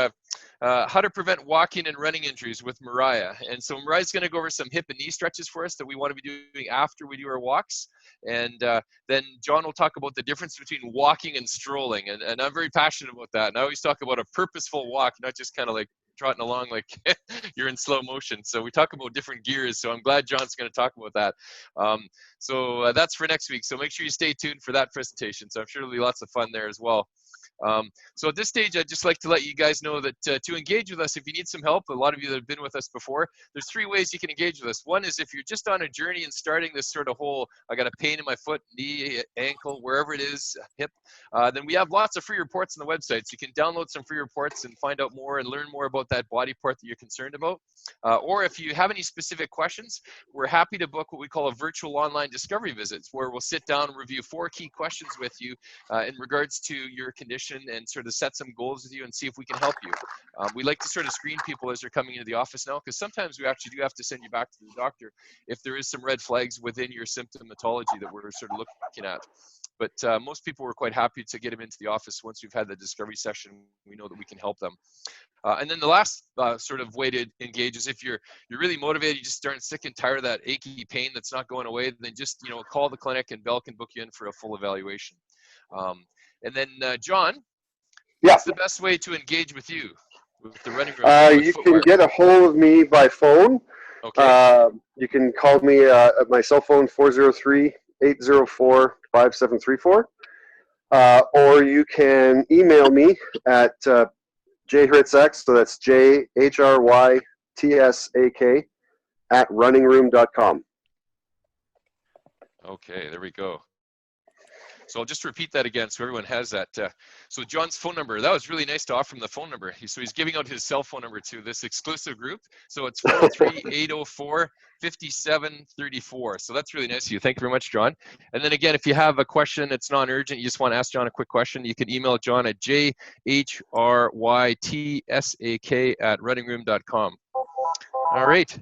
how to prevent walking and running injuries with Mariah. And so Mariah's going to go over some hip and knee stretches for us that we want to be doing after we do our walks. And then John will talk about the difference between walking and strolling. And I'm very passionate about that. And I always talk about a purposeful walk, not just kind of like trotting along like you're in slow motion. So we talk about different gears. So I'm glad John's going to talk about that. So that's for next week. So make sure you stay tuned for that presentation. So I'm sure there'll be lots of fun there as well. So at this stage, I'd just like to let you guys know that to engage with us, if you need some help, a lot of you that have been with us before, there's 3 ways you can engage with us. One is if you're just on a journey and starting this sort of whole, I got a pain in my foot, knee, ankle, wherever it is, hip, then we have lots of free reports on the website. So you can download some free reports and find out more and learn more about that body part that you're concerned about. Or if you have any specific questions, we're happy to book what we call a virtual online discovery visits, where we'll sit down and review 4 key questions with you in regards to your condition and sort of set some goals with you and see if we can help you. We like to sort of screen people as they're coming into the office now, because sometimes we actually do have to send you back to the doctor if there is some red flags within your symptomatology that we're sort of looking at. But most people were quite happy to get them into the office once we've had the discovery session. We know that we can help them. And then the last sort of way to engage is if you're really motivated, you just starting sick and tired of that achy pain that's not going away, then just call the clinic and Belle can book you in for a full evaluation. And then John, what's the best way to engage with you with the running room? You can get a hold of me by phone. Okay. You can call me at my cell phone 403-804-5734. Or you can email me at jhyrstak, so that's JHRYTSAK @runningroom.com. Okay, there we go. So I'll just repeat that again so everyone has that. So John's phone number, that was really nice to offer him the phone number. So he's giving out his cell phone number to this exclusive group. So it's 403-804-5734. So that's really nice of you. Thank you very much, John. And then again, if you have a question, it's non-urgent, you just want to ask John a quick question, you can email John at jhyrstak@runningroom.com. All right.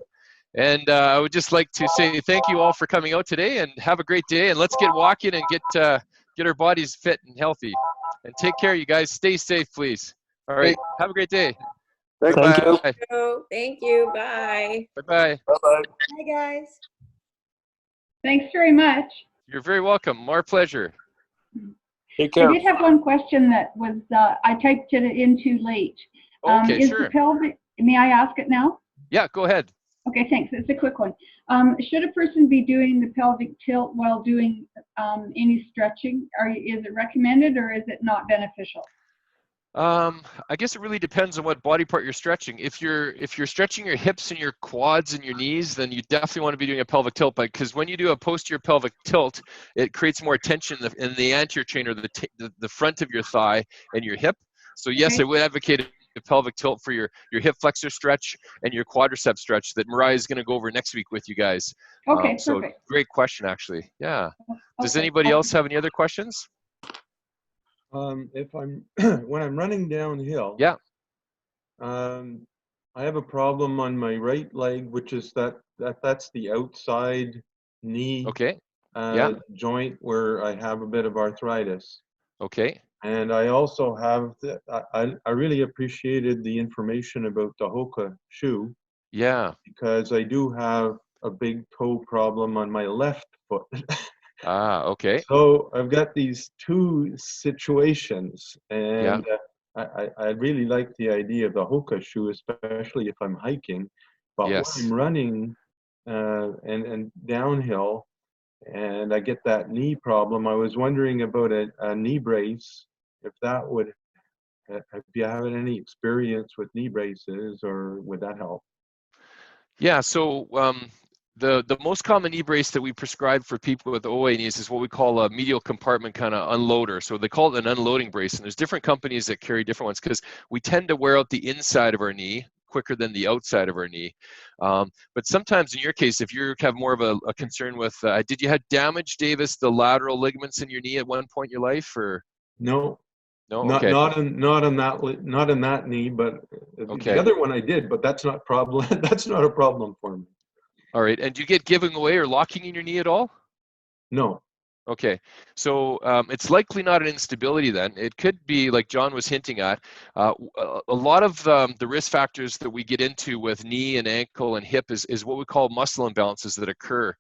And I would just like to say thank you all for coming out today, and have a great day. And let's get walking and get our bodies fit and healthy. And take care, you guys. Stay safe, please. All right. Have a great day. Thank you. Thank you. Bye. Bye-bye. Bye-bye. Hi, guys. Thanks very much. You're very welcome. Our pleasure. Take care. I did have one question that was, I typed it in too late. Okay, is sure. the pelvic, may I ask it now? Yeah, go ahead. Okay, thanks. It's a quick one. Should a person be doing the pelvic tilt while doing any stretching? Is it recommended, or is it not beneficial? I guess it really depends on what body part you're stretching. If you're stretching your hips and your quads and your knees, then you definitely want to be doing a pelvic tilt. Because when you do a posterior pelvic tilt, it creates more tension in the anterior chain, or the front of your thigh and your hip. So yes, Okay. I would advocate a pelvic tilt for your hip flexor stretch and your quadricep stretch that Mariah is going to go over next week with you guys. Okay, so perfect. great question, actually. Yeah. Does Okay. anybody else have any other questions? If I'm when I'm running downhill, Yeah. I have a problem on my right leg, which is that's the outside knee Okay. Yeah. joint where I have a bit of arthritis. Okay. And I also have I really appreciated the information about the Hoka shoe. Yeah. Because I do have a big toe problem on my left foot. Ah, okay. So I've got these 2 situations, and I really like the idea of the Hoka shoe, especially if I'm hiking. But Yes. when I'm running and downhill, and I get that knee problem, I was wondering about a knee brace. If that would, if you have any experience with knee braces, or would that help? Yeah. So the most common knee brace that we prescribe for people with OA knees is what we call a medial compartment kind of unloader. So they call it an unloading brace, and there's different companies that carry different ones, because we tend to wear out the inside of our knee quicker than the outside of our knee. But sometimes in your case, if you have more of a concern with, did you have damage, Davis, the lateral ligaments in your knee at one point in your life, or? No. No. Not Okay. not in that knee, but Okay. The other one I did, but that's not problem. That's not a problem for me. All right. And do you get giving away or locking in your knee at all? No. Okay, so it's likely not an instability then. It could be, like John was hinting at, a lot of the risk factors that we get into with knee and ankle and hip is what we call muscle imbalances that occur.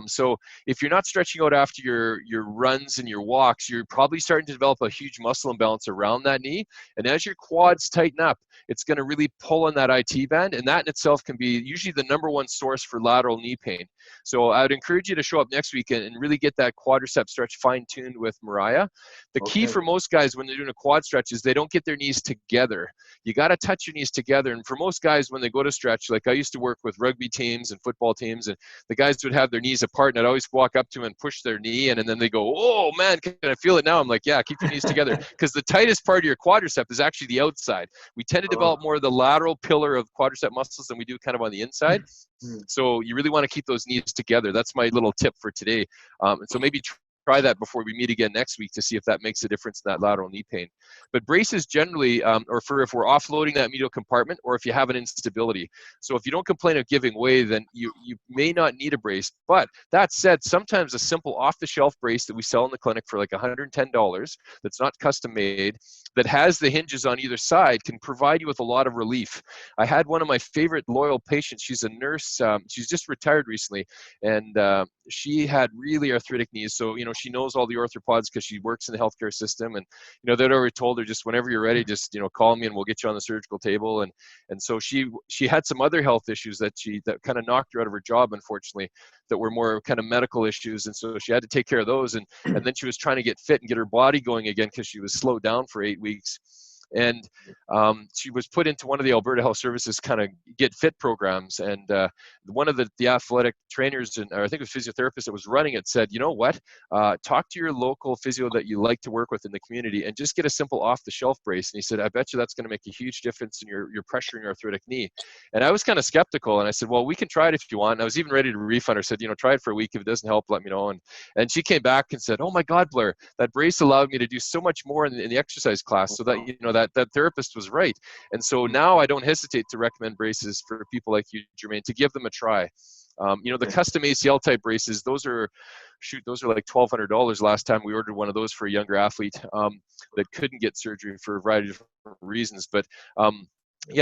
So if you're not stretching out after your runs and your walks, you're probably starting to develop a huge muscle imbalance around that knee. And as your quads tighten up, it's going to really pull on that IT band, and that in itself can be usually the #1 source for lateral knee pain. So I would encourage you to show up next week and really get that quadricep stretch fine-tuned with Mariah. The key for most guys when they're doing a quad stretch is they don't get their knees together. You got to touch your knees together. And for most guys, when they go to stretch, like I used to work with rugby teams and football teams, and the guys would have their knees apart, and I'd always walk up to them and push their knee, and then they go, "Oh man, can I feel it now?" I'm like, "Yeah, keep your knees together," because the tightest part of your quadricep is actually the outside. We tend to develop more of the lateral pillar of quadricep muscles than we do kind of on the inside. So you really want to keep those knees together. That's my little tip for today. And so maybe try that before we meet again next week to see if that makes a difference in that lateral knee pain. But braces generally, or for if we're offloading that medial compartment, or if you have an instability. So if you don't complain of giving way, then you may not need a brace. But that said, sometimes a simple off-the-shelf brace that we sell in the clinic for like $110 that's not custom made, that has the hinges on either side, can provide you with a lot of relief. I had one of my favorite loyal patients. She's a nurse. She's just retired recently, and she had really arthritic knees. So, she knows all the orthopods because she works in the healthcare system. And, they'd already told her, just whenever you're ready, just, call me and we'll get you on the surgical table. And so she had some other health issues that kind of knocked her out of her job, unfortunately, that were more kind of medical issues. And so she had to take care of those. And then she was trying to get fit and get her body going again because she was slowed down for 8 weeks. And she was put into one of the Alberta Health Services kind of get fit programs. And one of the athletic trainers, or I think it was physiotherapist that was running it, said, "You know what? Talk to your local physio that you like to work with in the community and just get a simple off-the-shelf brace." And he said, "I bet you that's going to make a huge difference in your pressure in your arthritic knee." And I was kind of skeptical. And I said, "Well, we can try it if you want." And I was even ready to refund her. I said, "Try it for a week. If it doesn't help, let me know." And she came back and said, "Oh my God, Blair, that brace allowed me to do so much more in the exercise class." So that that therapist was right. And so now I don't hesitate to recommend braces for people like you, Jermaine, to give them a try. The custom ACL type braces, those are like $1,200 last time we ordered one of those for a younger athlete that couldn't get surgery for a variety of different reasons. But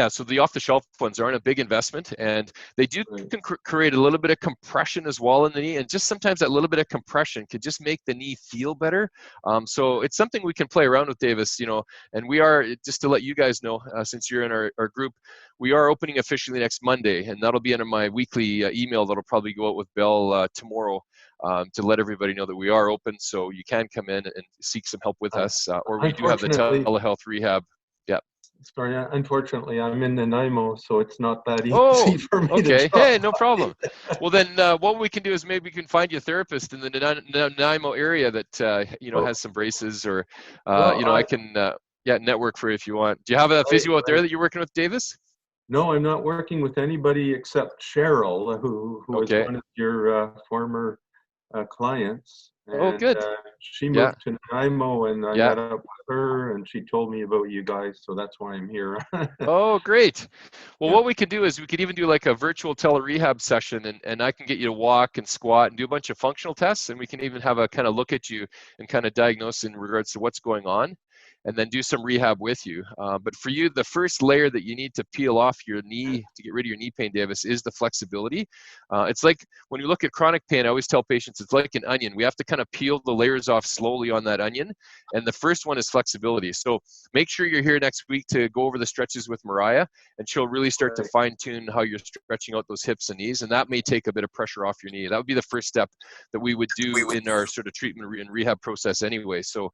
so the off-the-shelf ones aren't a big investment, and they do can create a little bit of compression as well in the knee, and just sometimes that little bit of compression could just make the knee feel better. So it's something we can play around with, Davis, and we are, just to let you guys know, since you're in our group, we are opening officially next Monday, and that'll be in my weekly email that'll probably go out with Bell tomorrow to let everybody know that we are open, so you can come in and seek some help with us, or we do have the telehealth rehab. Yeah. Sorry, unfortunately, I'm in Nanaimo, so it's not that easy for me to drop. Hey, no problem. Well, then what we can do is maybe we can find you a therapist in the Nanaimo area that has some braces, or I can network for you if you want. Do you have a physio out there that you're working with, Davis? No, I'm not working with anybody except Cheryl, who was one of your former clients. And, good. She moved to Nanaimo, and I met up with her, and she told me about you guys, so that's why I'm here. Oh, great. Well, what we could do is we could even do like a virtual tele-rehab session, and I can get you to walk and squat and do a bunch of functional tests, and we can even have a kind of look at you and kind of diagnose in regards to what's going on, and then do some rehab with you. But for you, the first layer that you need to peel off your knee to get rid of your knee pain, Davis, is the flexibility. It's like when you look at chronic pain, I always tell patients it's like an onion. We have to kind of peel the layers off slowly on that onion. And the first one is flexibility. So make sure you're here next week to go over the stretches with Mariah, and she'll really start to fine tune how you're stretching out those hips and knees. And that may take a bit of pressure off your knee. That would be the first step that we would do in our sort of treatment and rehab process anyway. So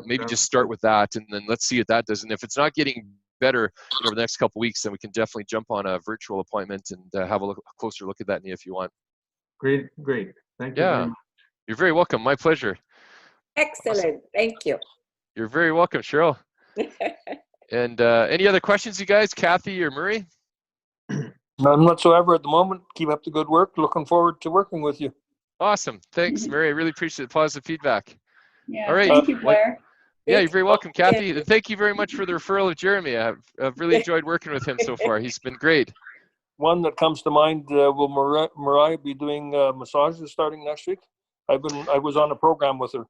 maybe just start with that, and then let's see what that does. And if it's not getting better over the next couple of weeks, then we can definitely jump on a virtual appointment and have a closer look at that knee if you want. Great. Thank you very much. You're very welcome. My pleasure. Excellent. Awesome. Thank you. You're very welcome, Cheryl. And any other questions, you guys, Kathy or Murray? None whatsoever at the moment. Keep up the good work. Looking forward to working with you. Awesome. Thanks, Murray. I really appreciate the positive feedback. Yeah. All right. Thank you, Blair. Yeah, you're very welcome, Kathy. And thank you very much for the referral of Jeremy. I've really enjoyed working with him so far. He's been great. One that comes to mind, will Mariah be doing massages starting next week? I was on a program with her.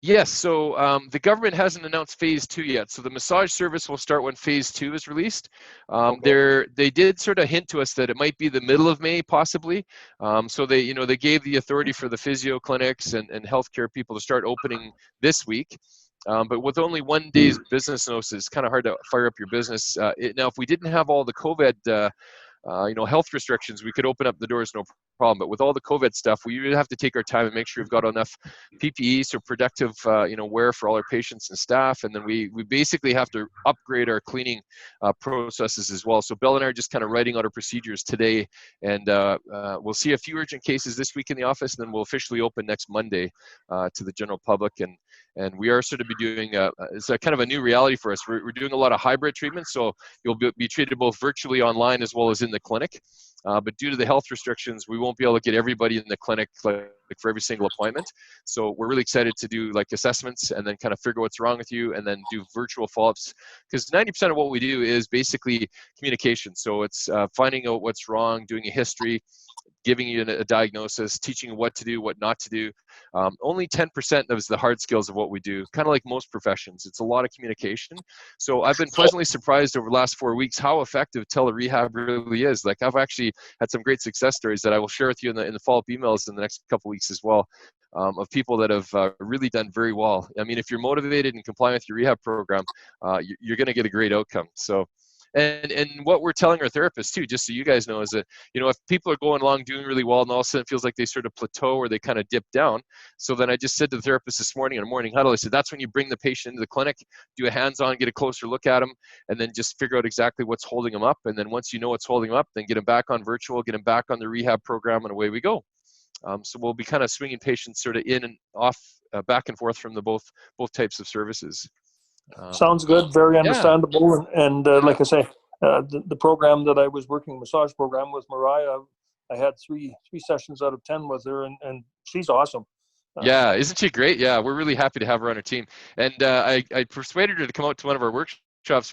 Yes, so the government hasn't announced phase 2 yet. So the massage service will start when phase 2 is released. They did sort of hint to us that it might be the middle of May, possibly. So they gave the authority for the physio clinics and healthcare people to start opening this week. But with only 1 day's business notice, it's kind of hard to fire up your business. Now, if we didn't have all the COVID health restrictions, we could open up the doors, no problem. But with all the COVID stuff, we really have to take our time and make sure we've got enough PPE, so productive, wear for all our patients and staff. And then we basically have to upgrade our cleaning processes as well. So Bill and I are just kind of writing out our procedures today, and we'll see a few urgent cases this week in the office, and then we'll officially open next Monday to the general public. And we are sort of be doing it's a kind of a new reality for us. We're doing a lot of hybrid treatments, so you'll be treated both virtually online as well as in the clinic. But due to the health restrictions, we won't be able to get everybody in the clinic like for every single appointment. So we're really excited to do like assessments and then kind of figure what's wrong with you and then do virtual follow-ups, because 90% of what we do is basically communication. So it's finding out what's wrong, doing a history, giving you a diagnosis, teaching you what to do, what not to do. Only 10% is the hard skills of what we do, kind of like most professions. It's a lot of communication. So I've been pleasantly surprised over the last 4 weeks how effective tele-rehab really is. Like, I've actually had some great success stories that I will share with you in the follow-up emails in the next couple of weeks as well, of people that have really done very well. I mean, if you're motivated and compliant with your rehab program, you're going to get a great outcome. So. And what we're telling our therapists too, just so you guys know, is that, if people are going along doing really well and all of a sudden it feels like they sort of plateau or they kind of dip down. So then I just said to the therapist this morning in a morning huddle, I said, that's when you bring the patient into the clinic, do a hands-on, get a closer look at them, and then just figure out exactly what's holding them up. And then once you know what's holding them up, then get them back on virtual, get them back on the rehab program, and away we go. So we'll be kind of swinging patients sort of in and off, back and forth from the both types of services. Sounds good. Very understandable. And like I say, the program that I was working, massage program with Mariah, I had three sessions out of 10 with her, and she's awesome. Yeah, isn't she great? Yeah, we're really happy to have her on our team. And I persuaded her to come out to one of our workshops,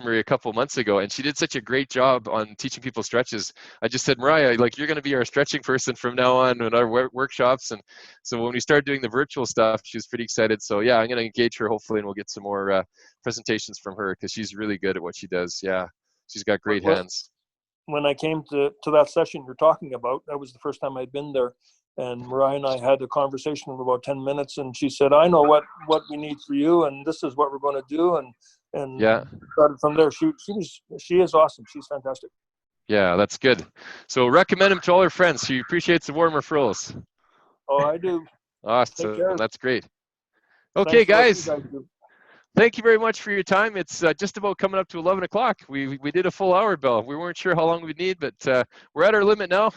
Maria, a couple of months ago, and she did such a great job on teaching people stretches. I just said, Mariah, like, you're going to be our stretching person from now on in our workshops. And so when we started doing the virtual stuff, she was pretty excited. So yeah, I'm going to engage her hopefully, and we'll get some more presentations from her, because she's really good at what she does. Yeah, she's got great hands. When I came to that session you're talking about, that was the first time I'd been there. And Mariah and I had a conversation of about 10 minutes, and she said, I know what we need for you, and this is what we're going to do. And yeah, started from there. She is awesome. She's fantastic. Yeah, that's good. So recommend him to all her friends. She appreciates the warm referrals. Oh, I do. Awesome. That's great. Okay, guys. Thank you very much for your time. It's just about coming up to 11 o'clock. We did a full hour, Bill. We weren't sure how long we'd need, but we're at our limit now.